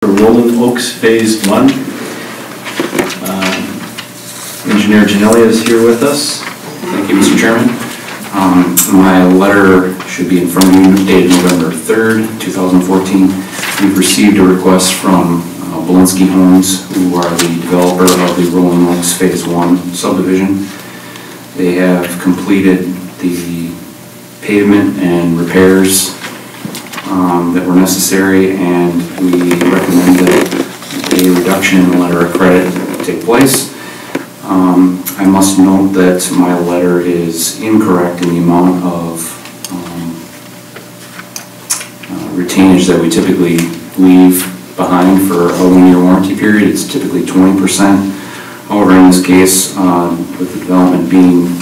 For Rolling Oaks Phase 1. Engineer Janelli is here with us. Thank you, Mr. Chairman. My letter should be in front of you, dated November 3rd, 2014. We've received a request from Belinsky Homes, who are the developer of the Rolling Oaks Phase 1 subdivision. They have completed the pavement and repairs that were necessary, and we recommend that a reduction in the letter of credit take place. I must note that my letter is incorrect in the amount of retainage that we typically leave behind for a 1-year warranty period. It's typically 20%. However, in this case, with the development being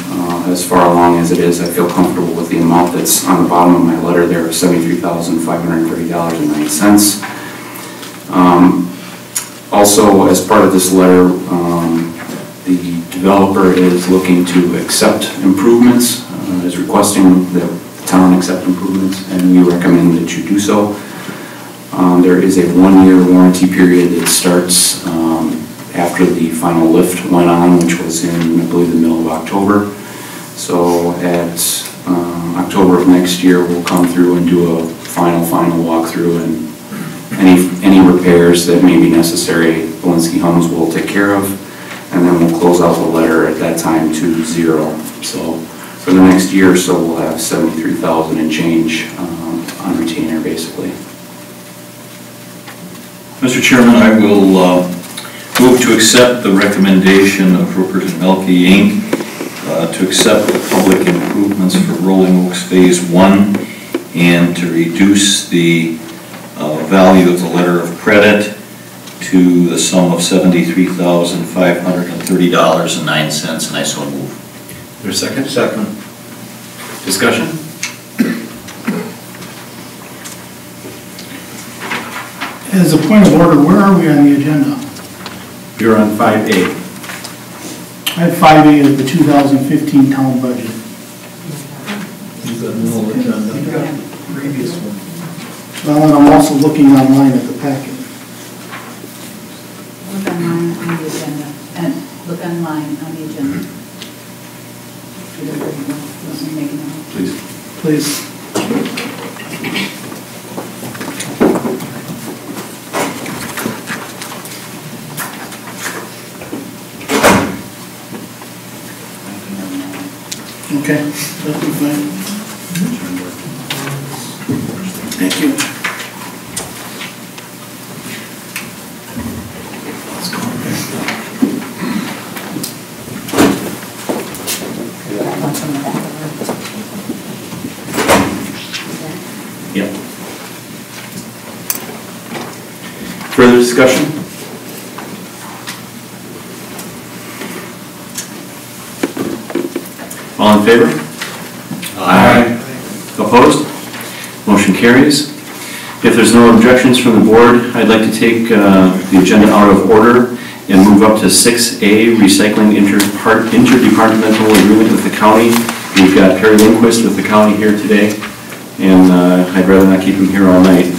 as far along as it is, I feel comfortable with the amount that's on the bottom of my letter there of $73,530.09. Also, as part of this letter, the developer is looking to accept improvements, is requesting that the town accept improvements, and we recommend that you do so. There is a 1-year warranty period that starts after the final lift went on, which was in, I believe, the middle of October. So at October of next year, we'll come through and do a final walkthrough, and any repairs that may be necessary, Belinsky Homes will take care of, and then we'll close out the letter at that time to 0. So for the next year or so, we'll have $73,000 and change on retainer, basically. Mr. Chairman, I will move to accept the recommendation of Rupert & Melke, Inc. To accept the public improvements for Rolling Oaks Phase 1 and to reduce the value of the letter of credit to the sum of $73,530.09, and I so move. Is there a second? Second. Discussion? As a point of order, where are we on the agenda? You're on 5A. I have 5A of the 2015 town budget. You've got no agenda. You've got previous one. Well, and I'm also looking online at the packet. Look online on the agenda, and look online on the agenda. Please. Please. Okay, that'll be fine. Thank you. Let's go. Yep. Further discussion? All in favor? Aye. Opposed? Motion carries. If there's no objections from the board, I'd like to take the agenda out of order and move up to 6A, Recycling Interdepartmental Agreement with the County. We've got Perry Lindquist with the county here today, and I'd rather not keep him here all night.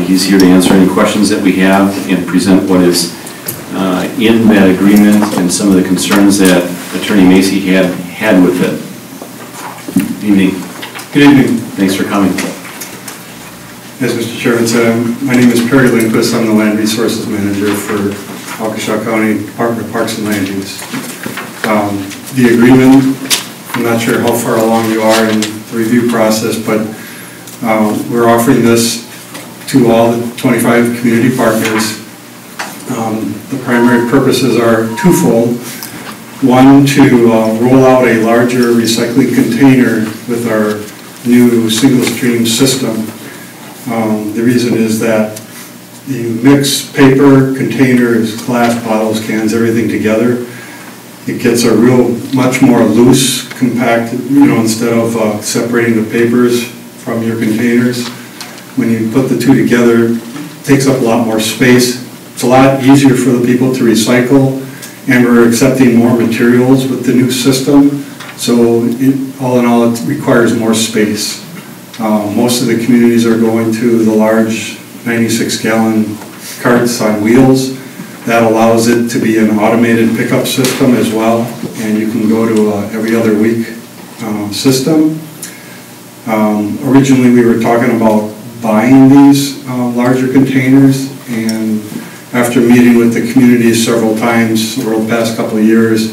He's here to answer any questions that we have and present what is in that agreement and some of the concerns that Attorney Macy had with it. Evening. Good evening. Thanks for coming. As Mr. Chairman said, my name is Perry Lindquist. I'm the Land Resources Manager for Waukesha County Department of Parks and Land Use. The agreement, I'm not sure how far along you are in the review process, but we're offering this to all the 25 community partners. The primary purposes are twofold. One, to roll out a larger recycling container with our new single stream system. The reason is that you mix paper, containers, glass, bottles, cans, everything together. It gets a much more loose, compact, instead of separating the papers from your containers. When you put the two together, it takes up a lot more space. It's a lot easier for the people to recycle, and we're accepting more materials with the new system. So all in all, it requires more space. Most of the communities are going to the large 96-gallon carts on wheels. That allows it to be an automated pickup system as well, and you can go to a every other week system. Originally, we were talking about buying these larger containers, and after meeting with the community several times over the past couple of years,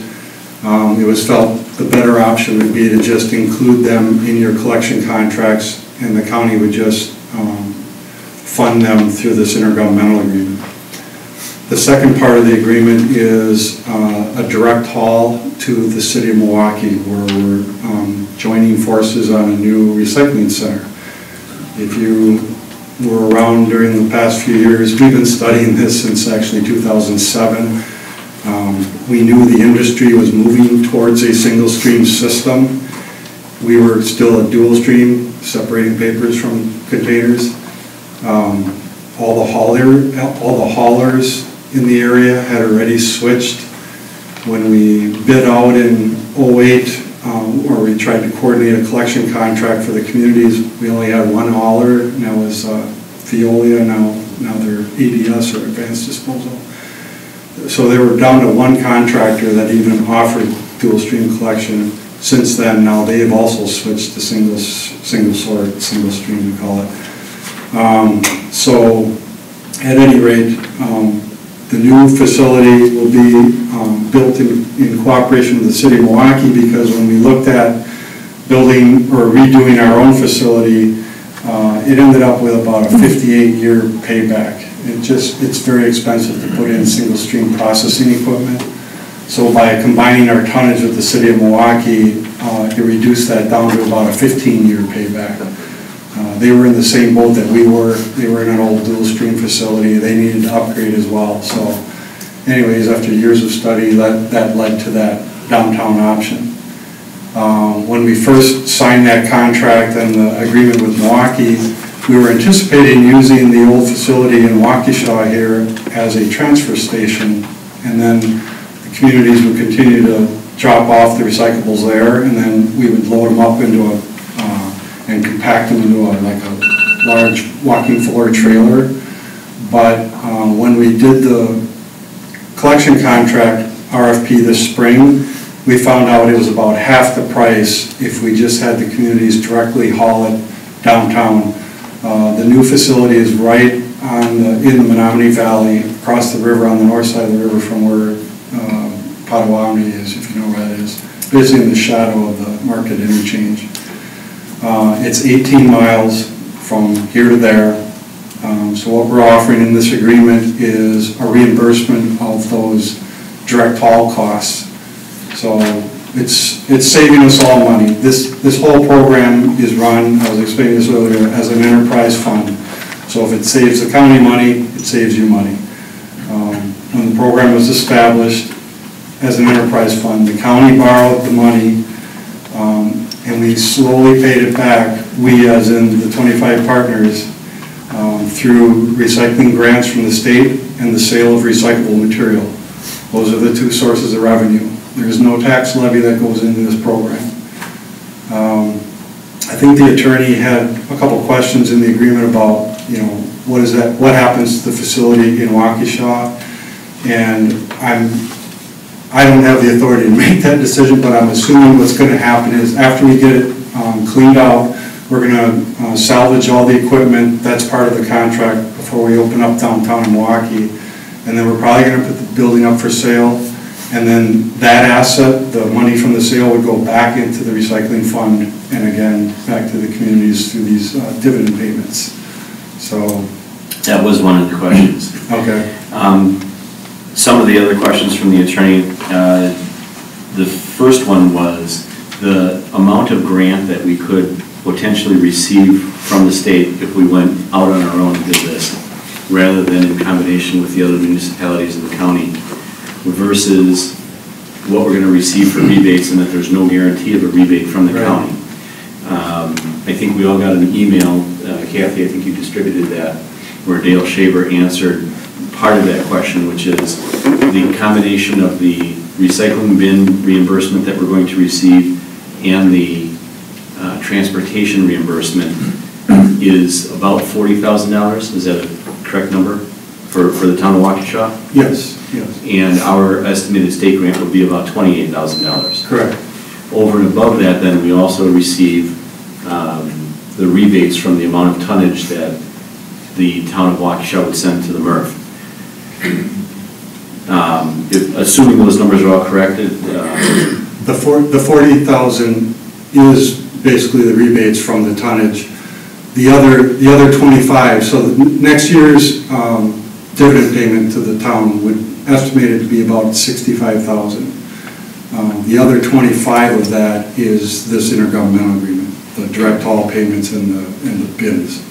it was felt the better option would be to just include them in your collection contracts, and the county would just fund them through this intergovernmental agreement. The second part of the agreement is a direct haul to the city of Milwaukee, where we're joining forces on a new recycling center. If you were around during the past few years, we've been studying this since actually 2007. We knew the industry was moving towards a single stream system. We were still a dual stream, separating papers from containers. All the haulers in the area had already switched. When we bid out in 2008, or we tried to coordinate a collection contract for the communities, we only had one hauler, and that was Veolia. Now they're ADS, or Advanced Disposal. So they were down to one contractor that even offered dual stream collection. Since then, now they've also switched to single stream, we call it. So at any rate, the new facility will be built in cooperation with the city of Milwaukee, because when we looked at building or redoing our own facility, it ended up with about a 58-year payback. It's very expensive to put in single stream processing equipment. So by combining our tonnage with the city of Milwaukee, it reduced that down to about a 15-year payback. They were in the same boat that we were. They were in an old dual stream facility. They needed to upgrade as well. So anyways, after years of study, that led to that downtown option. When we first signed that contract and the agreement with Milwaukee, we were anticipating using the old facility in Waukesha here as a transfer station, and then the communities would continue to drop off the recyclables there, and then we would load them up into and compact them into like a large walking floor trailer. But when we did the collection contract RFP this spring, we found out it was about half the price if we just had the communities directly haul it downtown. The new facility is right in the Menominee Valley, across the river on the north side of the river from where Potawatomi is, if you know where that is. Basically in the shadow of the market interchange. It's 18 miles from here to there. So what we're offering in this agreement is a reimbursement of those direct haul costs. So it's saving us all money. This whole program is run, I was explaining this earlier, as an enterprise fund. So if it saves the county money, it saves you money. When the program was established as an enterprise fund, the county borrowed the money, and we slowly paid it back, we as in the 25 partners, through recycling grants from the state and the sale of recyclable material. Those are the two sources of revenue. There is no tax levy that goes into this program. I think the attorney had a couple questions in the agreement about, what happens to the facility in Waukesha, and I don't have the authority to make that decision, but I'm assuming what's going to happen is after we get it cleaned out, we're going to salvage all the equipment. That's part of the contract before we open up downtown in Milwaukee, and then we're probably going to put the building up for sale. And then that asset, the money from the sale, would go back into the recycling fund, and again, back to the communities through these dividend payments. So that was one of the questions. Okay. Some of the other questions from the attorney, the first one was the amount of grant that we could potentially receive from the state if we went out on our own and did this, rather than in combination with the other municipalities in the county, versus what we're going to receive for rebates, and that there's no guarantee of a rebate from the county. I think we all got an email, Kathy, I think you distributed that, where Dale Shaver answered part of that question, which is the combination of the recycling bin reimbursement that we're going to receive and the transportation reimbursement is about $40,000. Is that correct number for the town of Waukesha? Yes, yes, And our estimated state grant would be about $28,000. correct. Over and above that, then we also receive the rebates from the amount of tonnage that the town of Waukesha would send to the MRF. Assuming those numbers are all corrected, The 40,000 is basically the rebates from the tonnage. The other 25, so next year's dividend payment to the town would estimated to be about 65,000. The other 25 of that is this intergovernmental agreement, the direct haul payments and the bins,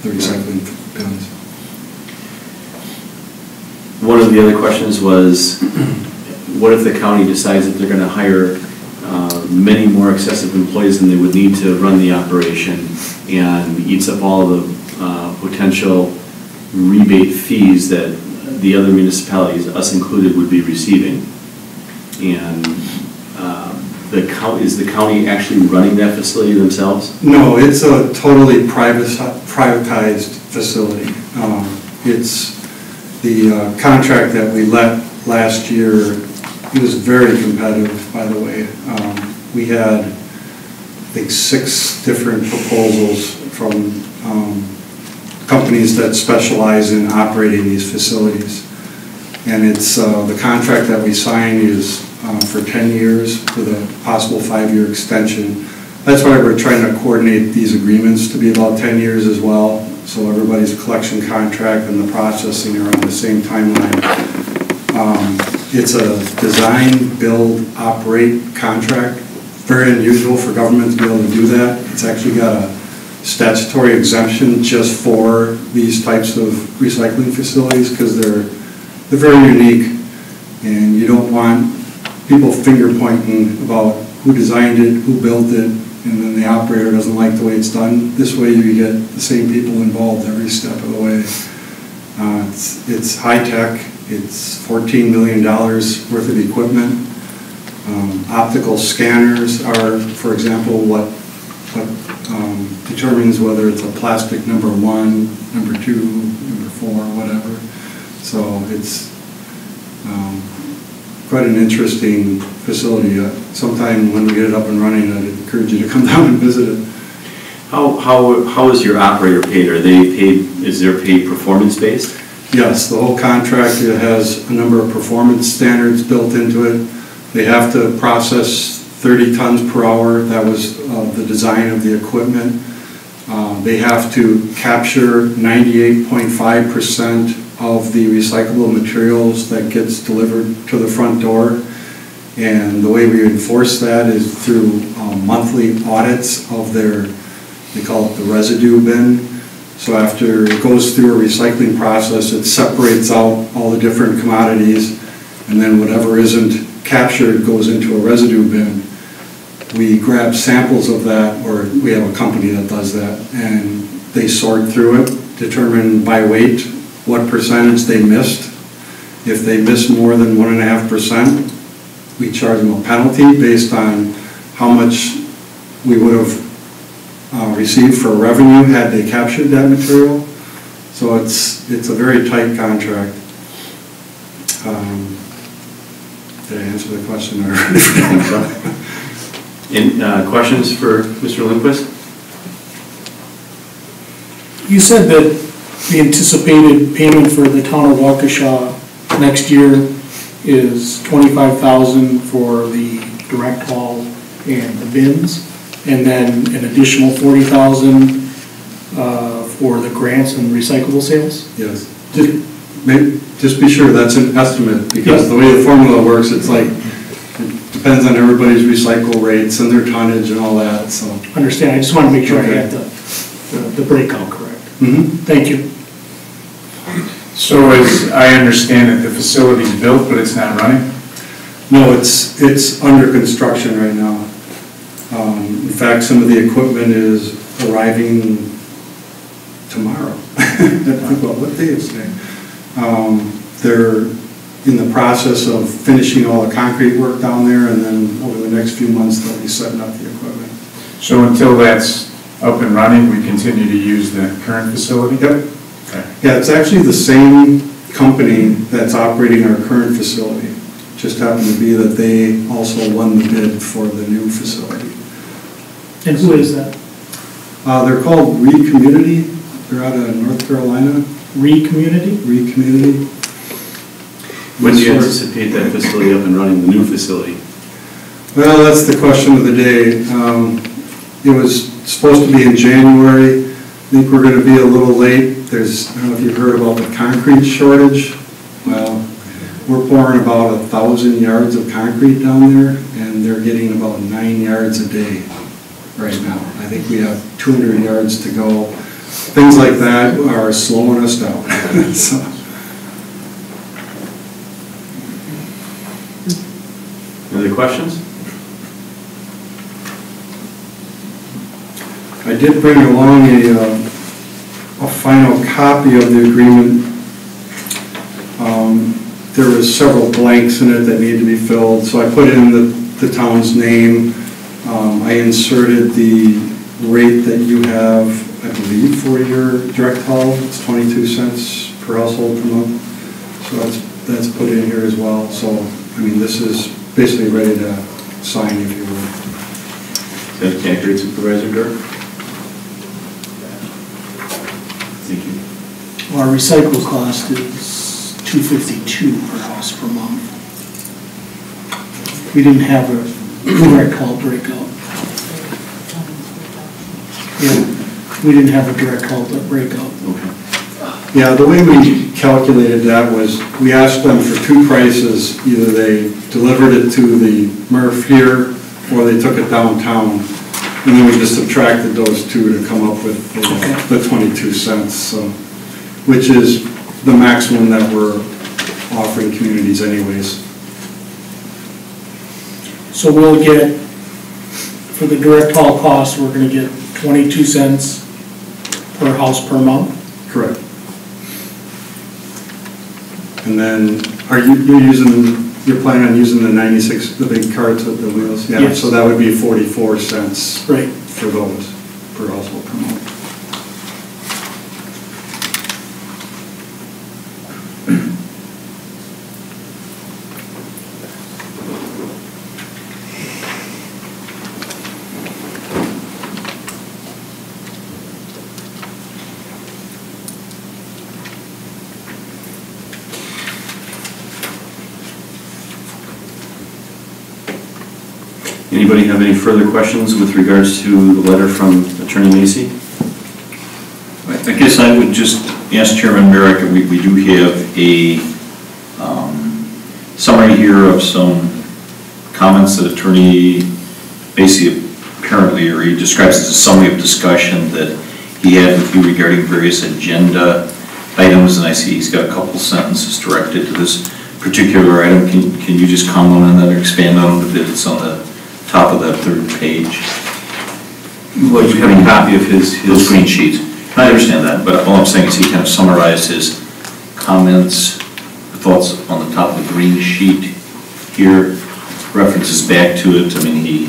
the recycling bins. one of the other questions was, what if the county decides that they're going to hire many more excessive employees than they would need to run the operation and eats up all the potential rebate fees that the other municipalities, us included, would be receiving? And is the county actually running that facility themselves? No, it's a totally privatized facility. It's the contract that we let last year. It was very competitive, by the way. We had, I think, 6 different proposals from companies that specialize in operating these facilities. And it's, the contract that we signed is for 10 years with a possible 5-year extension. That's why we're trying to coordinate these agreements to be about 10 years as well, so everybody's collection contract and the processing are on the same timeline. It's a design, build, operate contract. Very unusual for government to be able to do that. It's actually got a statutory exemption just for these types of recycling facilities because they're very unique, and you don't want people finger pointing about who designed it, who built it, and then the operator doesn't like the way it's done. This way you get the same people involved every step of the way. It's high tech. It's $14 million worth of equipment. Optical scanners are, for example, what determines whether it's a plastic number 1, number 2, number 4, whatever. So it's quite an interesting facility. Sometime when we get it up and running, I'd encourage you to come down and visit it. How is your operator paid? Are they paid, is their pay performance-based? Yes, the whole contract has a number of performance standards built into it. They have to process 30 tons per hour. That was the design of the equipment. They have to capture 98.5% of the recyclable materials that gets delivered to the front door. And the way we enforce that is through monthly audits of their, they call it the residue bin. So after it goes through a recycling process, it separates out all the different commodities, and then whatever isn't captured goes into a residue bin. We grab samples of that, or we have a company that does that, and they sort through it, determine by weight what percentage they missed. If they miss more than 1.5%, we charge them a penalty based on how much we would have received for revenue had they captured that material. So it's a very tight contract. Did I answer the question? And questions for Mr. Lindquist? You said that the anticipated payment for the town of Waukesha next year is $25,000 for the direct haul and the bins, and then an additional $40,000 for the grants and recyclable sales? Yes. Just be sure that's an estimate, because the way the formula works, it's like, it depends on everybody's recycle rates and their tonnage and all that, so. Understand, I just want to make sure I had the breakout correct. Thank you. So as I understand it, the facility's built, but it's not running? No, it's under construction right now. In fact, some of the equipment is arriving tomorrow. Well, what day is today? They're in the process of finishing all the concrete work down there, and then over the next few months they'll be setting up the equipment. So until that's up and running, we continue to use the current facility? Yep, Yeah, it's actually the same company that's operating our current facility. Just happened to be that they also won the bid for the new facility. And who is that? They're called Reed Community. They're out of North Carolina. Reed Community? Reed Community. When do you anticipate that facility up and running, the new facility? Well, that's the question of the day. It was supposed to be in January. I think we're going to be a little late. I don't know if you've heard about the concrete shortage. Well, we're pouring about 1,000 yards of concrete down there, and they're getting about 9 yards a day right now. I think we have 200 yards to go. Things like that are slowing us down. So. Any other questions? I did bring along a final copy of the agreement. There was several blanks in it that needed to be filled, so I put in the town's name. I inserted the rate that you have, I believe, for your direct haul. It's 22 cents per household per month. So that's put in here as well. So, I mean, this is basically ready to sign, if you will. Is that accurate, Supervisor Dirk? Thank you. Our recycle cost is $252 per house per month. We didn't have a direct haul breakout. Yeah, we didn't have a direct haul breakout. Okay. Yeah, the way we calculated that was we asked them for two prices. Either they delivered it to the MRF here or they took it downtown. And then we just subtracted those two to come up with the 22 cents, so, which is the maximum that we're offering communities anyways. So we'll get, for the direct haul cost, we're gonna get 22 cents per house per month? Correct. And then, you're planning on using the 96, the big carts with the wheels? Yeah, Yes. so that would be 44 cents Right. for those per household per month. Anybody have any further questions with regards to the letter from Attorney Macy? I guess I would just ask Chairman Merrick, we do have a summary here of some comments that Attorney Macy apparently, or he describes as a summary of discussion that he had with you regarding various agenda items, and I see he's got a couple sentences directed to this particular item. Can you just comment on that or expand on it? It's on the top of that third page. Well, you have a copy of his Green sheet. I understand that, but all I'm saying is he kind of summarized his comments, thoughts on the top of the green sheet here, references back to it. I mean, he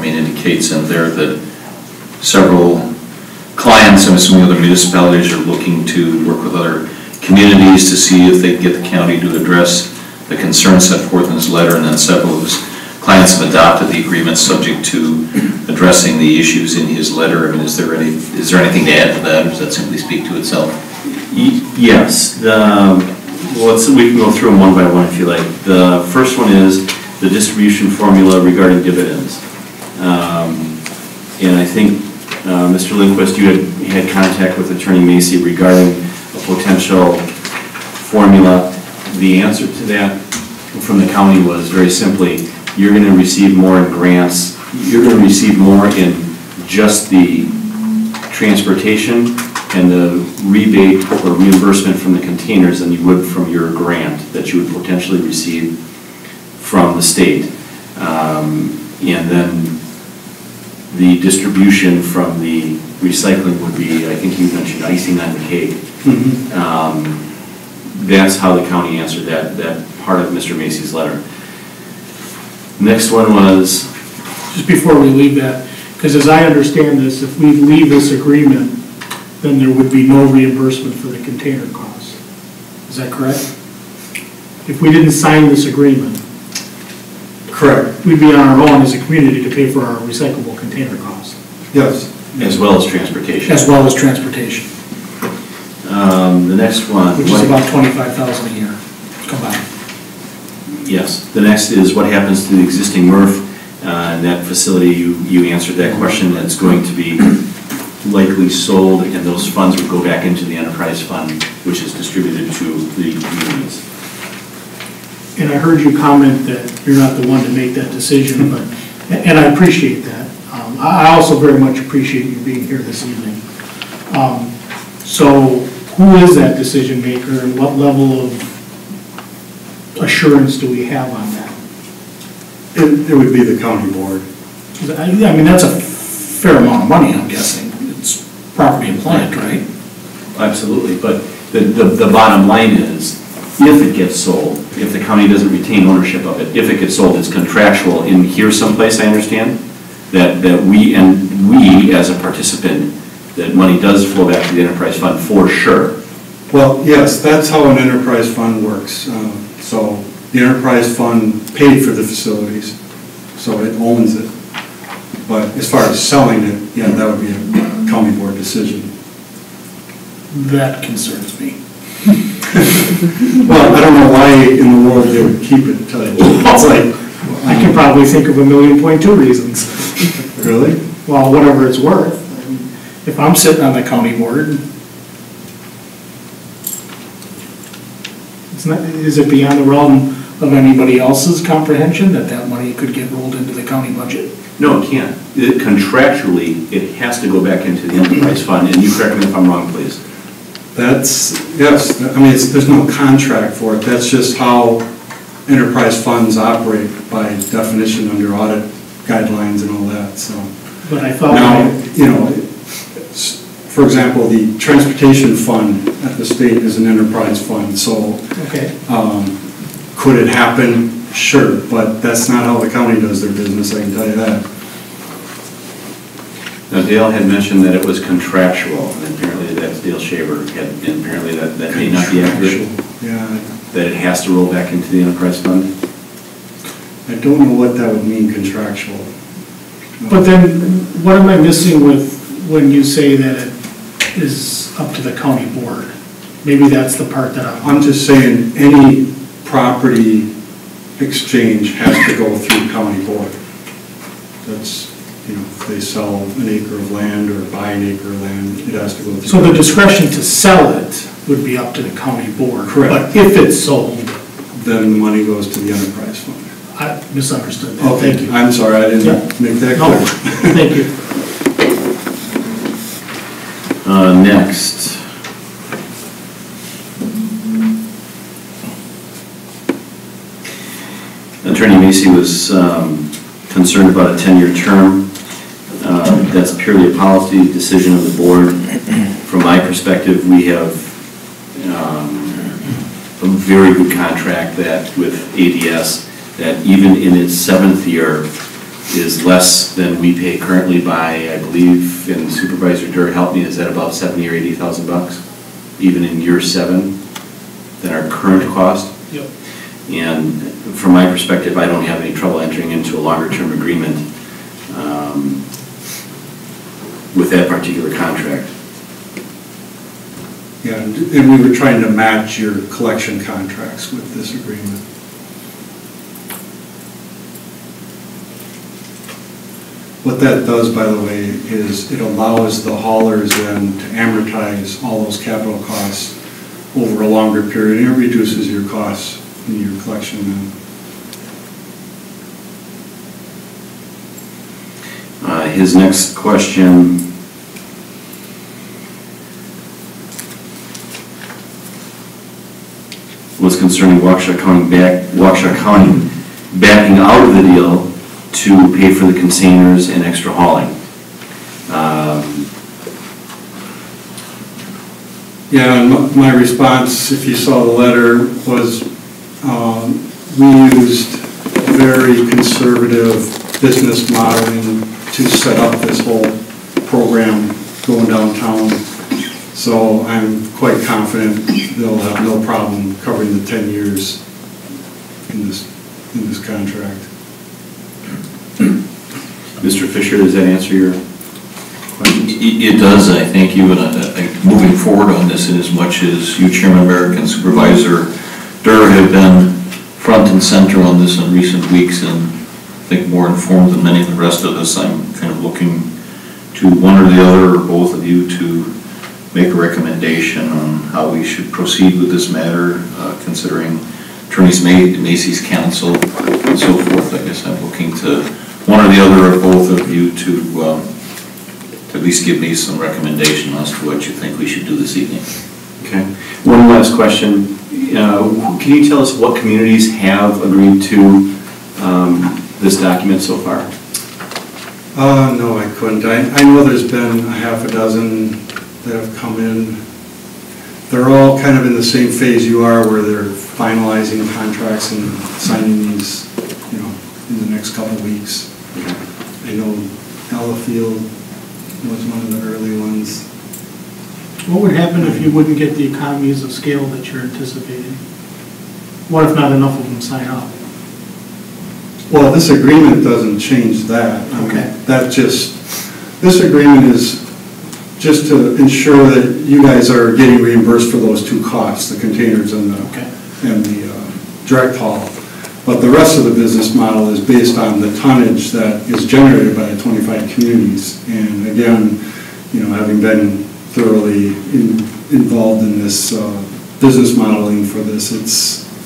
indicates in there that several clients, I'm assuming other municipalities, are looking to work with other communities to see if they can get the county to address the concerns set forth in his letter, and then several of his clients have adopted the agreement subject to addressing the issues in his letter. I mean, is there anything to add to that, or does that simply speak to itself? Yes. We can go through them one by one if you like. The first one is the distribution formula regarding dividends. And I think, Mr. Lindquist, you had contact with Attorney Macy regarding a potential formula. The answer to that from the county was very simply, you're going to receive more in grants. You're going to receive more in just the transportation and the rebate or reimbursement from the containers than you would from your grant that you would potentially receive from the state. And then the distribution from the recycling would be, I think you mentioned, icing on the cake. Mm-hmm. That's how the county answered that part of Mr. Macy's letter. Next one was... Just before we leave that, because as I understand this, if we leave this agreement, then there would be no reimbursement for the container costs. Is that correct? If we didn't sign this agreement, Correct, we'd be on our own as a community to pay for our recyclable container costs, yes. As well as transportation. as well as transportation, The next one. which is about 25,000 a year combined. Yes, the next is what happens to the existing MRF, and that facility, you answered that question, that's going to be likely sold, and those funds would go back into the enterprise fund, which is distributed to the communities. And I heard you comment that you're not the one to make that decision, but, and I appreciate that. I also very much appreciate you being here this evening. So who is that decision maker, and what level of assurance do we have on that? It would be the county board. I mean, that's a fair amount of money, I'm guessing. It's property and plant, right? Absolutely, but the bottom line is, if it gets sold, if the county doesn't retain ownership of it, if it gets sold, it's contractual in here someplace, I understand, that we as a participant, that money does flow back to the enterprise fund for sure. Well, yes, that's how an enterprise fund works. So the enterprise fund paid for the facilities, so it owns it. But as far as selling it, yeah, that would be a county board decision. That concerns me. Well, I don't know why in the world they would keep it. It's like, I can probably think of 1,000,000.2 reasons. really? Well, whatever it's worth. If I'm sitting on the county board, is it beyond the realm of anybody else's comprehension that that money could get rolled into the county budget? No, it can't. Contractually, it has to go back into the enterprise fund, and you correct me if I'm wrong, please. That's, yes, I mean, there's no contract for it. That's just how enterprise funds operate by definition under audit guidelines and all that, so. But I thought. Now, you know, for example, the transportation fund at the state is an enterprise fund, so Okay. could it happen? Sure, but that's not how the county does their business, I can tell you that. Now, Dale had mentioned that it was contractual, and apparently that's Dale Shaver, and apparently that may not be accurate, Yeah, that it has to roll back into the enterprise fund. I don't know what that would mean, contractual. But then, what am I missing with when you say that it is up to the county board? Maybe that's the part that I'm just saying, any property exchange has to go through county board. That's, you know, if they sell an acre of land or buy an acre of land, it has to go through. So the discretion to sell it would be up to the county board. Correct. But if it's sold, Then the money goes to the enterprise fund. I misunderstood that. Okay, Thank you. I'm sorry, I Yeah. didn't make that No, clear. thank you. Next. Attorney Macy was concerned about a 10-year term. That's purely a policy decision of the board. From my perspective, we have a very good contract that with ADS that even in its 7th year is less than we pay currently by, I believe, and Supervisor Durr helped me, is that about $70,000 or $80,000? Even in year 7 than our current cost? Yep. And from my perspective, I don't have any trouble entering into a longer term agreement with that particular contract. Yeah, and we were trying to match your collection contracts with this agreement. What that does, by the way, is it allows the haulers then to amortize all those capital costs over a longer period, and it reduces your costs in your collection then. His next question was concerning Waukesha County backing out of the deal to pay for the containers and extra hauling. Yeah, and my response, if you saw the letter, was we used very conservative business modeling to set up this whole program going downtown. So I'm quite confident they'll have no problem covering the 10 years in this contract. Mr. Fisher, does that answer your question? It does, I thank you, and moving forward on this, in as much as you, Chairman Merrick and Supervisor Durr, have been front and center on this in recent weeks, and I think more informed than many of the rest of us, I'm kind of looking to one or the other, or both of you, to make a recommendation on how we should proceed with this matter, considering Attorneys Macy's counsel and so forth. I guess I'm looking to one or the other or both of you to at least give me some recommendation as to what you think we should do this evening. Okay. One last question. Can you tell us what communities have agreed to this document so far? No, I couldn't. I know there's been a half a dozen that have come in. They're all kind of in the same phase you are, where they're finalizing contracts and signing these, in the next couple of weeks. I know Delafield was one of the early ones. What would happen if you wouldn't get the economies of scale that you're anticipating? What if not enough of them sign up? Well, this agreement doesn't change that. Okay. This agreement is just to ensure that you guys are getting reimbursed for those two costs, the containers and the direct haul. But the rest of the business model is based on the tonnage that is generated by the 25 communities. And again, having been thoroughly involved in this business modeling for this,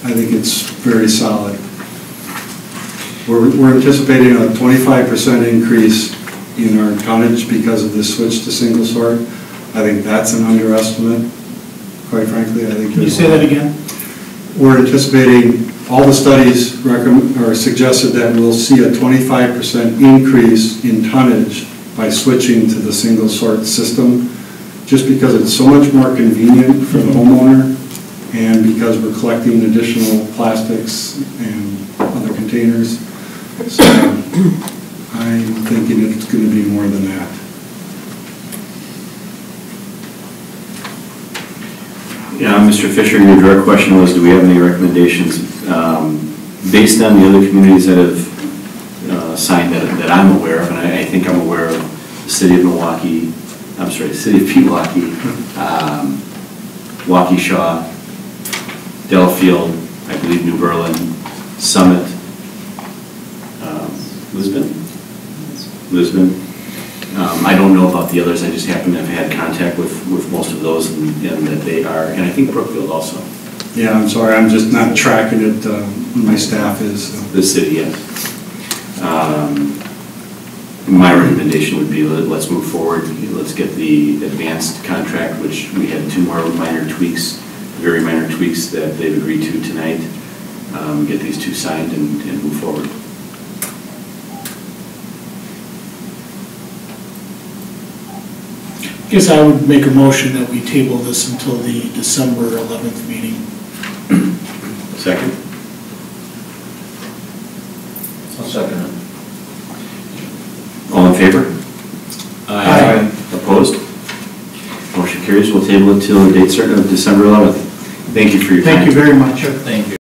I think it's very solid. We're anticipating a 25% increase in our tonnage because of this switch to single sort. I think that's an underestimate, quite frankly. Can you say that again? We're anticipating, all the studies suggested that we'll see a 25% increase in tonnage by switching to the single sort system, just because it's so much more convenient for the homeowner, and because we're collecting additional plastics and other containers. So I'm thinking it's going to be more than that. Yeah, Mr. Fisher, your direct question was, do we have any recommendations? Based on the other communities that have signed that I'm aware of, and I think I'm aware of the city of Milwaukee, I'm sorry, the city of Pewaukee, Waukesha, Delafield, I believe New Berlin, Summit, Lisbon. I don't know about the others, I just happen to have had contact with most of those, and that they are, and I think Brookfield also. Yeah, I'm sorry, I'm just not tracking it, my staff is. The city, yes. My recommendation would be, let's move forward, let's get the advanced contract, which we had 2 more minor tweaks, very minor tweaks that they've agreed to tonight, get these 2 signed and move forward. I guess I would make a motion that we table this until the December 11th meeting. Second? I'll second it. All in favor? Aye. Opposed? Motion carries. We'll table it till a date certain of December 11th. Thank you for your time. Thank you very much. Thank you.